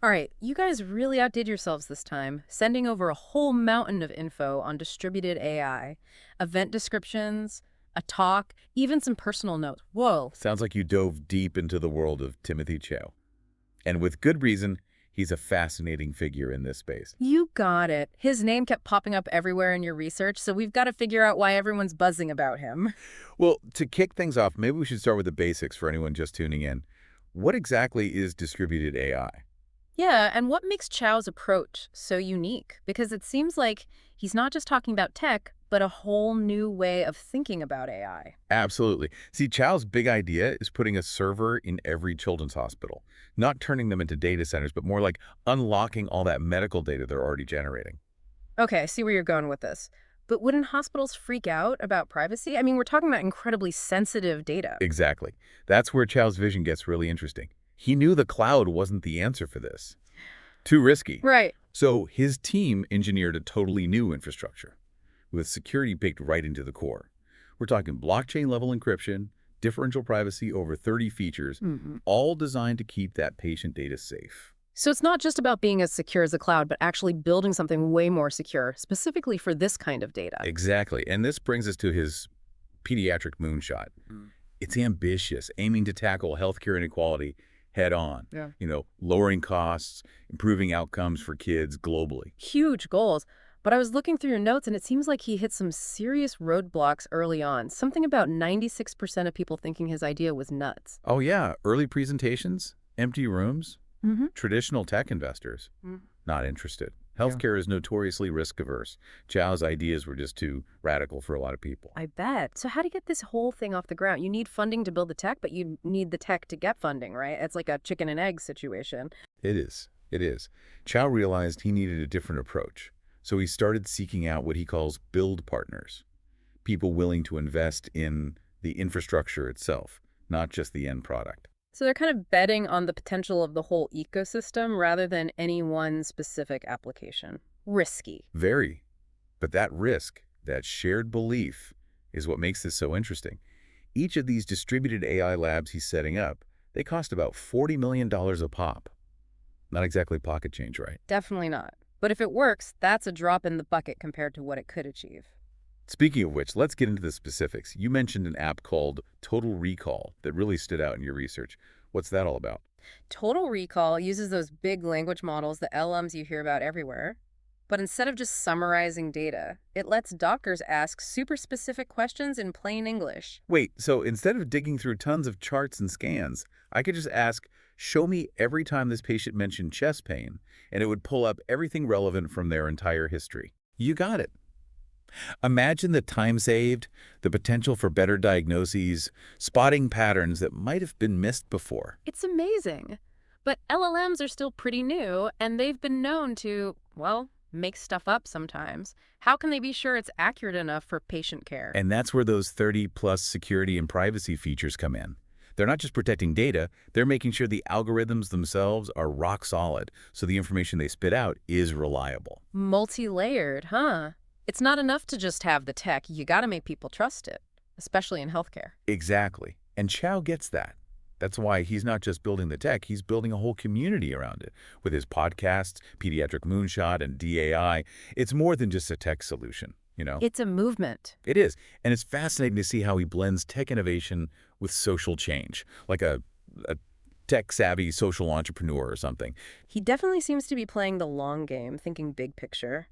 All right, you guys really outdid yourselves this time, sending over a whole mountain of info on distributed AI, event descriptions, a talk, even some personal notes. Whoa. Sounds like you dove deep into the world of Timothy Chou. And with good reason, he's a fascinating figure in this space. You got it. His name kept popping up everywhere in your research, so we've got to figure out why everyone's buzzing about him. Well, to kick things off, maybe we should start with the basics for anyone just tuning in. What exactly is distributed AI? Yeah, and what makes Chow's approach so unique? Because it seems like he's not just talking about tech, but a whole new way of thinking about AI. Absolutely. See, Chow's big idea is putting a server in every children's hospital, not turning them into data centers, but more like unlocking all that medical data they're already generating. Okay, I see where you're going with this. But wouldn't hospitals freak out about privacy? I mean, we're talking about incredibly sensitive data. Exactly. That's where Chow's vision gets really interesting. He knew the cloud wasn't the answer for this. Too risky. Right. So his team engineered a totally new infrastructure with security baked right into the core. We're talking blockchain-level encryption, differential privacy over 30 features, all designed to keep that patient data safe. So it's not just about being as secure as a cloud, but actually building something way more secure, specifically for this kind of data. Exactly. And this brings us to his Pediatric Moonshot. It's ambitious, aiming to tackle healthcare inequality head on. Yeah. Lowering costs, improving outcomes for kids globally. Huge goals. But I was looking through your notes, and it seems like he hit some serious roadblocks early on. Something about 96% of people thinking his idea was nuts. Oh yeah, early presentations, empty rooms, Mm-hmm. traditional tech investors, not interested. Yeah. Healthcare is notoriously risk-averse. Chow's ideas were just too radical for a lot of people. I bet. So how do you get this whole thing off the ground? You need funding to build the tech, but you need the tech to get funding, right? It's like a chicken and egg situation. It is. It is. Chow realized he needed a different approach. So he started seeking out what he calls build partners, people willing to invest in the infrastructure itself, not just the end product. So they're kind of betting on the potential of the whole ecosystem rather than any one specific application. Risky. Very. But that risk, that shared belief, is what makes this so interesting. Each of these distributed AI labs he's setting up, they cost about $40 million a pop. Not exactly pocket change, right? Definitely not. But if it works, that's a drop in the bucket compared to what it could achieve. Speaking of which, let's get into the specifics. You mentioned an app called Total Recall that really stood out in your research. What's that all about? Total Recall uses those big language models, the LMs you hear about everywhere. But instead of just summarizing data, it lets doctors ask super specific questions in plain English. Wait, so instead of digging through tons of charts and scans, I could just ask, show me every time this patient mentioned chest pain, and it would pull up everything relevant from their entire history. You got it. Imagine the time saved, the potential for better diagnoses, spotting patterns that might have been missed before. It's amazing. But LLMs are still pretty new, and they've been known to, well, make stuff up sometimes. How can they be sure it's accurate enough for patient care? And that's where those 30-plus security and privacy features come in. They're not just protecting data, they're making sure the algorithms themselves are rock solid, so the information they spit out is reliable. Multi-layered, huh? It's not enough to just have the tech. You got to make people trust it, especially in healthcare. Exactly. And Chow gets that. That's why he's not just building the tech, he's building a whole community around it. With his podcasts, Pediatric Moonshot, and DAI, it's more than just a tech solution, It's a movement. It is. And it's fascinating to see how he blends tech innovation with social change, like a tech-savvy social entrepreneur or something. He definitely seems to be playing the long game, thinking big picture.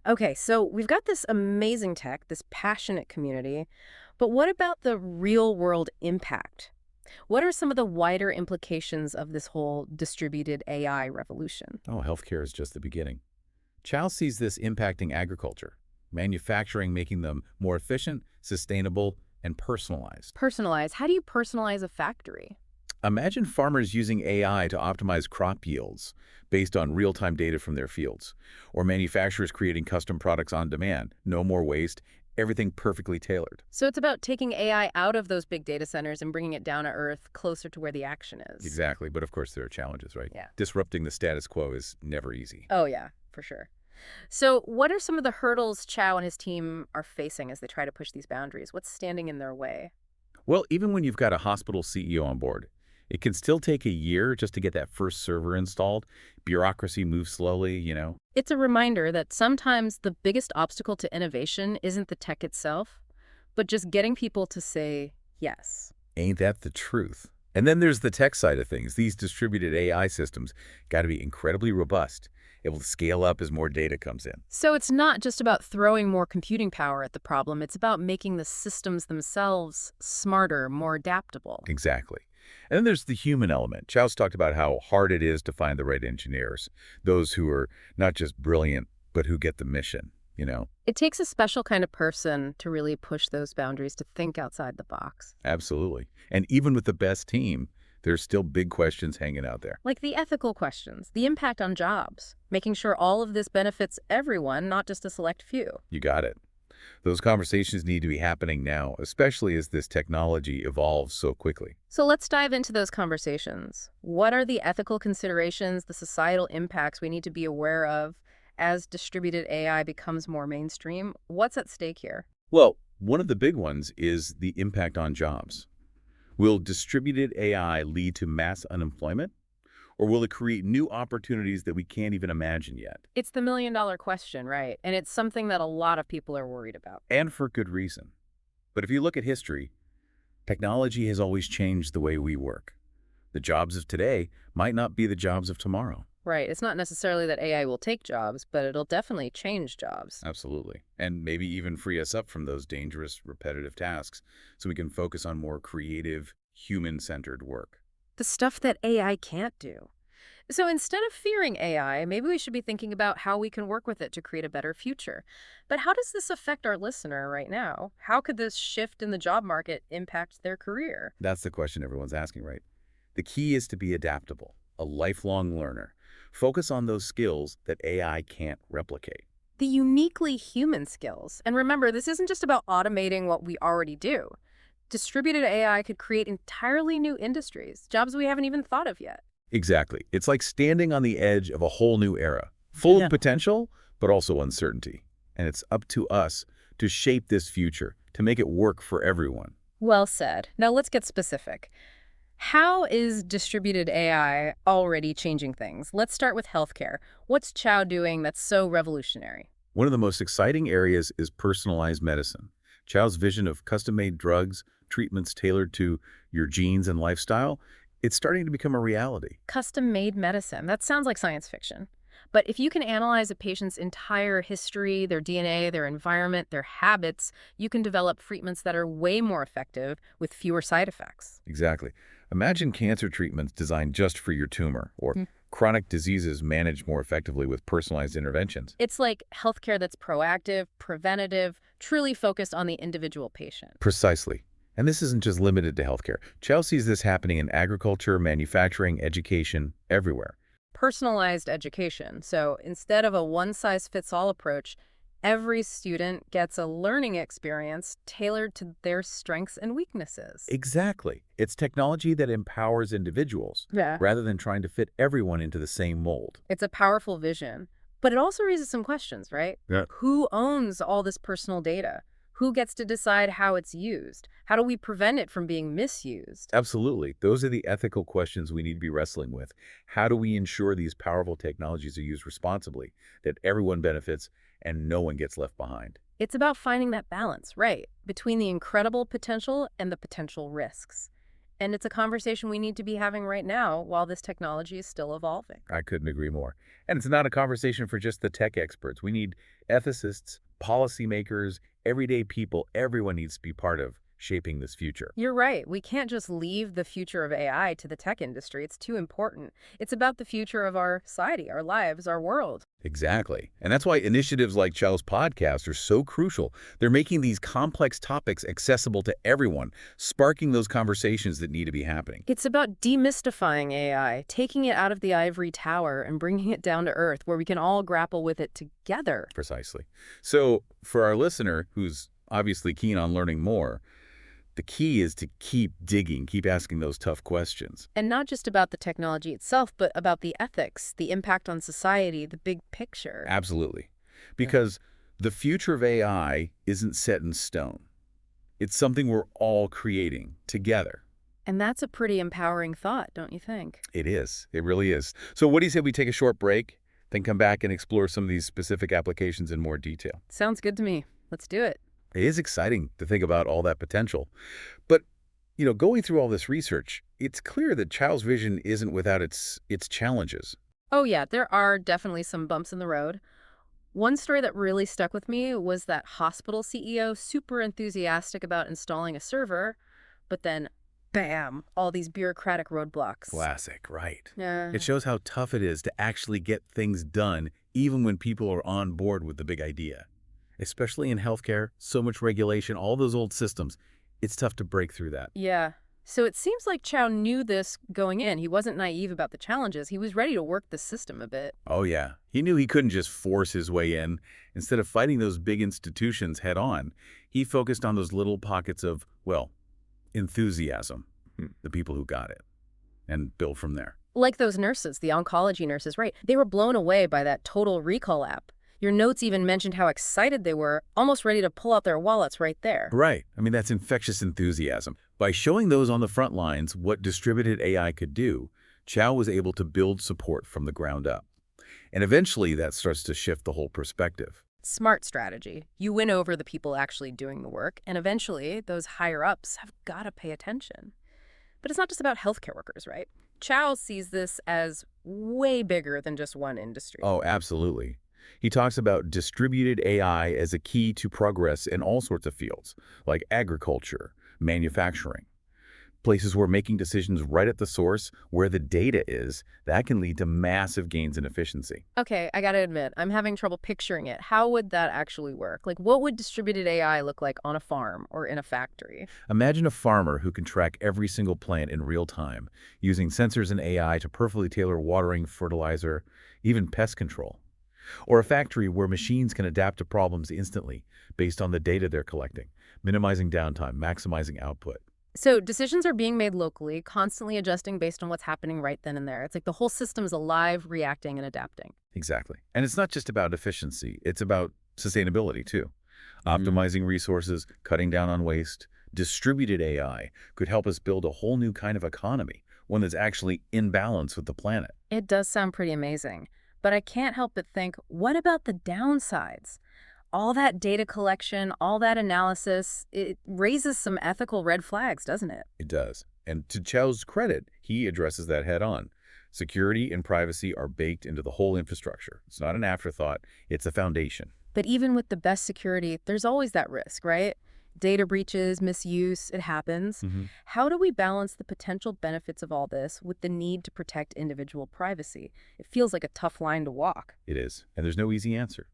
Okay, so we've got this amazing tech, this passionate community, but what about the real-world impact? What are some of the wider implications of this whole distributed AI revolution? Oh, healthcare is just the beginning. Chow sees this impacting agriculture, manufacturing, making them more efficient, sustainable, and personalized. Personalize. How do you personalize a factory? Imagine farmers using AI to optimize crop yields based on real-time data from their fields, or manufacturers creating custom products on demand. No more waste, everything perfectly tailored. So it's about taking AI out of those big data centers and bringing it down to earth, closer to where the action is. Exactly, but of course there are challenges, right? Yeah. Disrupting the status quo is never easy. Oh, yeah, for sure. So what are some of the hurdles Chow and his team are facing as they try to push these boundaries? What's standing in their way? Well, even when you've got a hospital CEO on board, It can still take a year just to get that first server installed. Bureaucracy moves slowly. It's a reminder that sometimes the biggest obstacle to innovation isn't the tech itself, but just getting people to say yes. Ain't that the truth? And then there's the tech side of things. These distributed AI systems got to be incredibly robust, able to scale up as more data comes in. So it's not just about throwing more computing power at the problem, it's about making the systems themselves smarter, more adaptable. Exactly. And then there's the human element. Chow's talked about how hard it is to find the right engineers, those who are not just brilliant, but who get the mission. It takes a special kind of person to really push those boundaries, to think outside the box. Absolutely. And even with the best team, there's still big questions hanging out there. Like the ethical questions, the impact on jobs, making sure all of this benefits everyone, not just a select few. You got it. Those conversations need to be happening now, especially as this technology evolves so quickly. So let's dive into those conversations. What are the ethical considerations, the societal impacts we need to be aware of as distributed AI becomes more mainstream? What's at stake here? Well, one of the big ones is the impact on jobs. Will distributed AI lead to mass unemployment? Or will it create new opportunities that we can't even imagine yet? It's the million-dollar question, right? And it's something that a lot of people are worried about. And for good reason. But if you look at history, technology has always changed the way we work. The jobs of today might not be the jobs of tomorrow. Right. It's not necessarily that AI will take jobs, but it'll definitely change jobs. Absolutely. And maybe even free us up from those dangerous, repetitive tasks so we can focus on more creative, human-centered work. The stuff that AI can't do. So instead of fearing AI, maybe we should be thinking about how we can work with it to create a better future. But how does this affect our listener right now? How could this shift in the job market impact their career? That's the question everyone's asking, right? The key is to be adaptable, a lifelong learner. Focus on those skills that AI can't replicate. The uniquely human skills. And remember, this isn't just about automating what we already do. Distributed AI could create entirely new industries, jobs we haven't even thought of yet. Exactly. It's like standing on the edge of a whole new era, full of potential, but also uncertainty. And it's up to us to shape this future, to make it work for everyone. Well said. Now let's get specific. How is distributed AI already changing things? Let's start with healthcare. What's Chou doing that's so revolutionary? One of the most exciting areas is personalized medicine. Chow's vision of custom-made drugs, treatments tailored to your genes and lifestyle, it's starting to become a reality. Custom-made medicine. That sounds like science fiction. But if you can analyze a patient's entire history, their DNA, their environment, their habits, you can develop treatments that are way more effective with fewer side effects. Exactly. Imagine cancer treatments designed just for your tumor, or chronic diseases managed more effectively with personalized interventions. It's like healthcare that's proactive, preventative, truly focused on the individual patient. Precisely. And this isn't just limited to healthcare. Chelsea sees this happening in agriculture, manufacturing, education, everywhere. Personalized education. So instead of a one-size-fits-all approach, every student gets a learning experience tailored to their strengths and weaknesses. Exactly. It's technology that empowers individuals rather than trying to fit everyone into the same mold. It's a powerful vision. But it also raises some questions, right? Yeah. Who owns all this personal data? Who gets to decide how it's used? How do we prevent it from being misused? Absolutely. Those are the ethical questions we need to be wrestling with. How do we ensure these powerful technologies are used responsibly, that everyone benefits and no one gets left behind? It's about finding that balance, right, between the incredible potential and the potential risks. And it's a conversation we need to be having right now while this technology is still evolving. I couldn't agree more. And it's not a conversation for just the tech experts. We need ethicists, policymakers, everyday people. Everyone needs to be part of shaping this future. You're right. We can't just leave the future of AI to the tech industry. It's too important. It's about the future of our society, our lives, our world. Exactly. And that's why initiatives like Chow's podcast are so crucial. They're making these complex topics accessible to everyone, sparking those conversations that need to be happening. It's about demystifying AI, taking it out of the ivory tower and bringing it down to earth where we can all grapple with it together. Precisely. So for our listener who's obviously keen on learning more, the key is to keep digging, keep asking those tough questions. And not just about the technology itself, but about the ethics, the impact on society, the big picture. Absolutely. Because the future of AI isn't set in stone. It's something we're all creating together. And that's a pretty empowering thought, don't you think? It is. It really is. So what do you say we take a short break, then come back and explore some of these specific applications in more detail? Sounds good to me. Let's do it. It is exciting to think about all that potential. But, going through all this research, it's clear that Chow's vision isn't without its challenges. Oh, yeah, there are definitely some bumps in the road. One story that really stuck with me was that hospital CEO super enthusiastic about installing a server, but then, bam, all these bureaucratic roadblocks. Classic, right. Yeah. It shows how tough it is to actually get things done, even when people are on board with the big idea. Especially in healthcare, so much regulation, all those old systems. It's tough to break through that. Yeah. So it seems like Chow knew this going in. He wasn't naive about the challenges. He was ready to work the system a bit. Oh, yeah. He knew he couldn't just force his way in. Instead of fighting those big institutions head on, he focused on those little pockets of, well, enthusiasm, the people who got it, and build from there. Like those nurses, the oncology nurses, right? They were blown away by that Total Recall app. Your notes even mentioned how excited they were, almost ready to pull out their wallets right there. Right. I mean, that's infectious enthusiasm. By showing those on the front lines what distributed AI could do, Chow was able to build support from the ground up. And eventually, that starts to shift the whole perspective. Smart strategy. You win over the people actually doing the work, and eventually those higher-ups have got to pay attention. But it's not just about healthcare workers, right? Chow sees this as way bigger than just one industry. Oh, absolutely. He talks about distributed AI as a key to progress in all sorts of fields, like agriculture, manufacturing. Places where making decisions right at the source, where the data is, that can lead to massive gains in efficiency. Okay, I gotta admit, I'm having trouble picturing it. How would that actually work? Like, what would distributed AI look like on a farm or in a factory? Imagine a farmer who can track every single plant in real time, using sensors and AI to perfectly tailor watering, fertilizer, even pest control. Or a factory where machines can adapt to problems instantly based on the data they're collecting, minimizing downtime, maximizing output. So decisions are being made locally, constantly adjusting based on what's happening right then and there. It's like the whole system's alive, reacting, and adapting. Exactly. And it's not just about efficiency, it's about sustainability too. Optimizing resources, cutting down on waste. Distributed AI could help us build a whole new kind of economy, one that's actually in balance with the planet. It does sound pretty amazing. But I can't help but think, what about the downsides? All that data collection, all that analysis, it raises some ethical red flags, doesn't it? It does. And to Chow's credit, he addresses that head on. Security and privacy are baked into the whole infrastructure. It's not an afterthought, it's a foundation. But even with the best security, there's always that risk, right? Data breaches, misuse, it happens. How do we balance the potential benefits of all this with the need to protect individual privacy? It feels like a tough line to walk. It is. And there's no easy answer.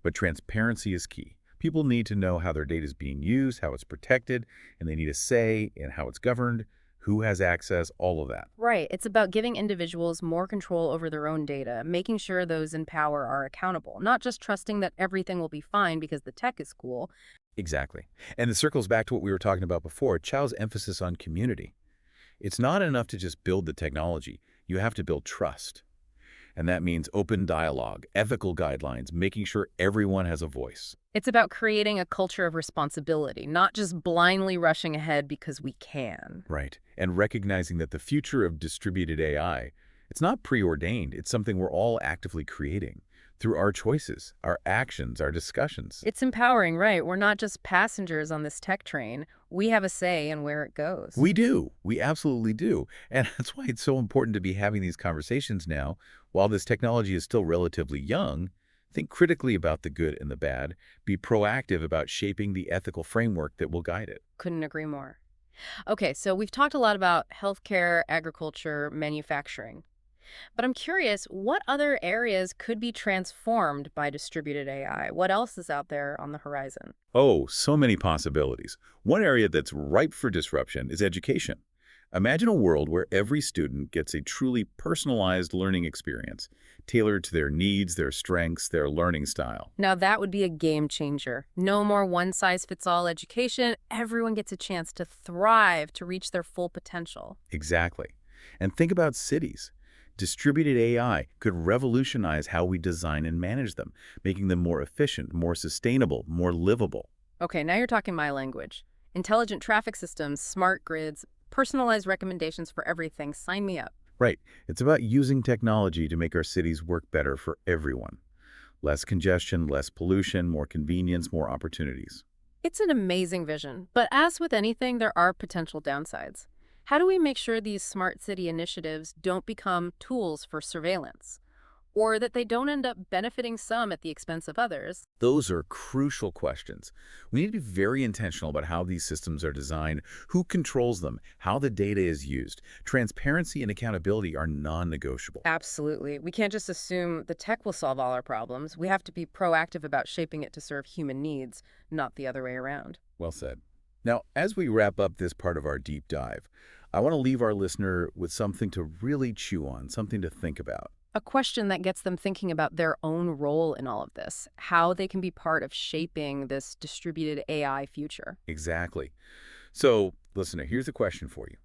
But transparency is key. People need to know how their data is being used, how it's protected, and they need a say in how it's governed, who has access, all of that. Right. It's about giving individuals more control over their own data, making sure those in power are accountable, not just trusting that everything will be fine because the tech is cool. Exactly. And it circles back to what we were talking about before, Chow's emphasis on community. It's not enough to just build the technology. You have to build trust. And that means open dialogue, ethical guidelines, making sure everyone has a voice. It's about creating a culture of responsibility, not just blindly rushing ahead because we can. Right. And recognizing that the future of distributed AI, it's not preordained. It's something we're all actively creating through our choices, our actions, our discussions. It's empowering, right? We're not just passengers on this tech train. We have a say in where it goes. We do. We absolutely do. And that's why it's so important to be having these conversations now. While this technology is still relatively young, think critically about the good and the bad. Be proactive about shaping the ethical framework that will guide it. Couldn't agree more. Okay, so we've talked a lot about healthcare, agriculture, manufacturing. But I'm curious, what other areas could be transformed by distributed AI? What else is out there on the horizon? Oh, so many possibilities. One area that's ripe for disruption is education. Imagine a world where every student gets a truly personalized learning experience, tailored to their needs, their strengths, their learning style. Now that would be a game changer. No more one-size-fits-all education. Everyone gets a chance to thrive, to reach their full potential. Exactly. And think about cities. Distributed AI could revolutionize how we design and manage them, making them more efficient, more sustainable, more livable. Okay, now you're talking my language. Intelligent traffic systems, smart grids, personalized recommendations for everything. Sign me up. Right. It's about using technology to make our cities work better for everyone. Less congestion, less pollution, more convenience, more opportunities. It's an amazing vision, but as with anything, there are potential downsides. How do we make sure these smart city initiatives don't become tools for surveillance, or that they don't end up benefiting some at the expense of others? Those are crucial questions. We need to be very intentional about how these systems are designed, who controls them, how the data is used. Transparency and accountability are non-negotiable. Absolutely. We can't just assume the tech will solve all our problems. We have to be proactive about shaping it to serve human needs, not the other way around. Well said. Now, as we wrap up this part of our deep dive, I want to leave our listener with something to really chew on, something to think about. A question that gets them thinking about their own role in all of this, how they can be part of shaping this distributed AI future. Exactly. So, listener, here's a question for you.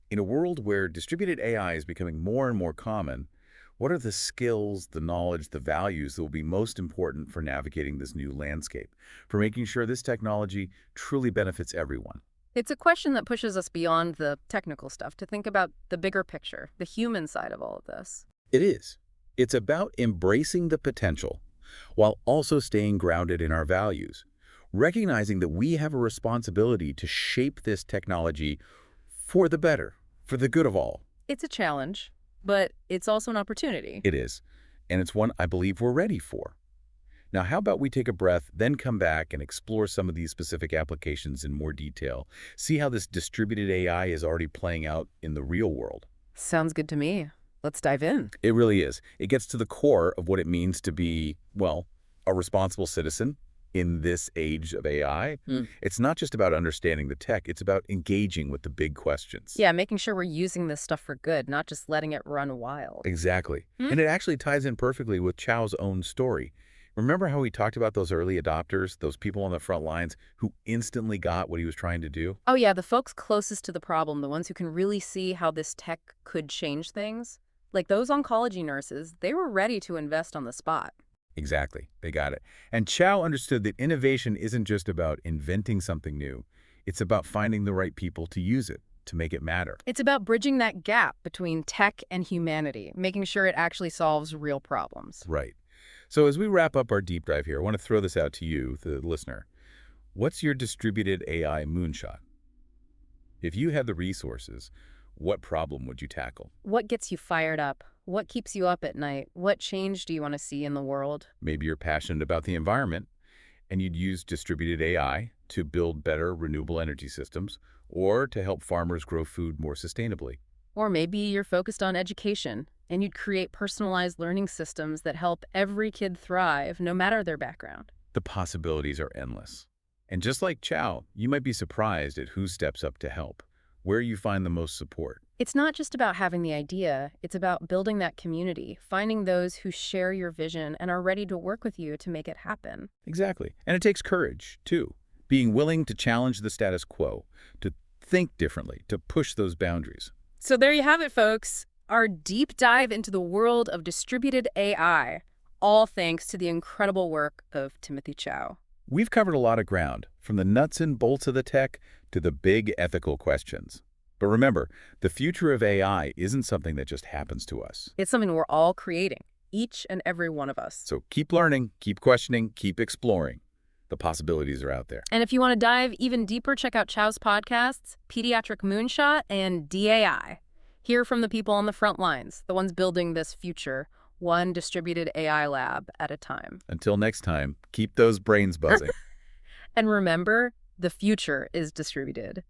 In a world where distributed AI is becoming more and more common, what are the skills, the knowledge, the values that will be most important for navigating this new landscape, for making sure this technology truly benefits everyone? It's a question that pushes us beyond the technical stuff to think about the bigger picture, the human side of all of this. It is. It's about embracing the potential while also staying grounded in our values, recognizing that we have a responsibility to shape this technology for the better, for the good of all. It's a challenge, but it's also an opportunity. It is, and it's one I believe we're ready for. Now, how about we take a breath, then come back and explore some of these specific applications in more detail, see how this distributed AI is already playing out in the real world. Sounds good to me. Let's dive in. It really is. It gets to the core of what it means to be, well, a responsible citizen in this age of AI. It's not just about understanding the tech, it's about engaging with the big questions. Yeah, making sure we're using this stuff for good, not just letting it run wild. Exactly. And it actually ties in perfectly with Chou's own story. Remember how he talked about those early adopters, those people on the front lines who instantly got what he was trying to do? Oh yeah, the folks closest to the problem, the ones who can really see how this tech could change things. Like those oncology nurses, they were ready to invest on the spot. Exactly. They got it. And Chou understood that innovation isn't just about inventing something new. It's about finding the right people to use it, to make it matter. It's about bridging that gap between tech and humanity, making sure it actually solves real problems. Right. So as we wrap up our deep dive here, I want to throw this out to you, the listener. What's your distributed AI moonshot? If you had the resources, what problem would you tackle? What gets you fired up? What keeps you up at night? What change do you want to see in the world? Maybe you're passionate about the environment, and you'd use distributed AI to build better renewable energy systems or to help farmers grow food more sustainably. Or maybe you're focused on education, and you'd create personalized learning systems that help every kid thrive, no matter their background. The possibilities are endless. And just like Chou, you might be surprised at who steps up to help, where you find the most support. It's not just about having the idea, it's about building that community, finding those who share your vision and are ready to work with you to make it happen. Exactly. And it takes courage, too. Being willing to challenge the status quo, to think differently, to push those boundaries. So there you have it, folks. Our deep dive into the world of distributed AI, all thanks to the incredible work of Timothy Chou. We've covered a lot of ground, from the nuts and bolts of the tech to the big ethical questions. But remember, the future of AI isn't something that just happens to us. It's something we're all creating, each and every one of us. So keep learning, keep questioning, keep exploring. The possibilities are out there. And if you want to dive even deeper, check out Chou's podcasts, Pediatric Moonshot and DAI. Hear from the people on the front lines, the ones building this future, one distributed AI lab at a time. Until next time, keep those brains buzzing. And remember, the future is distributed.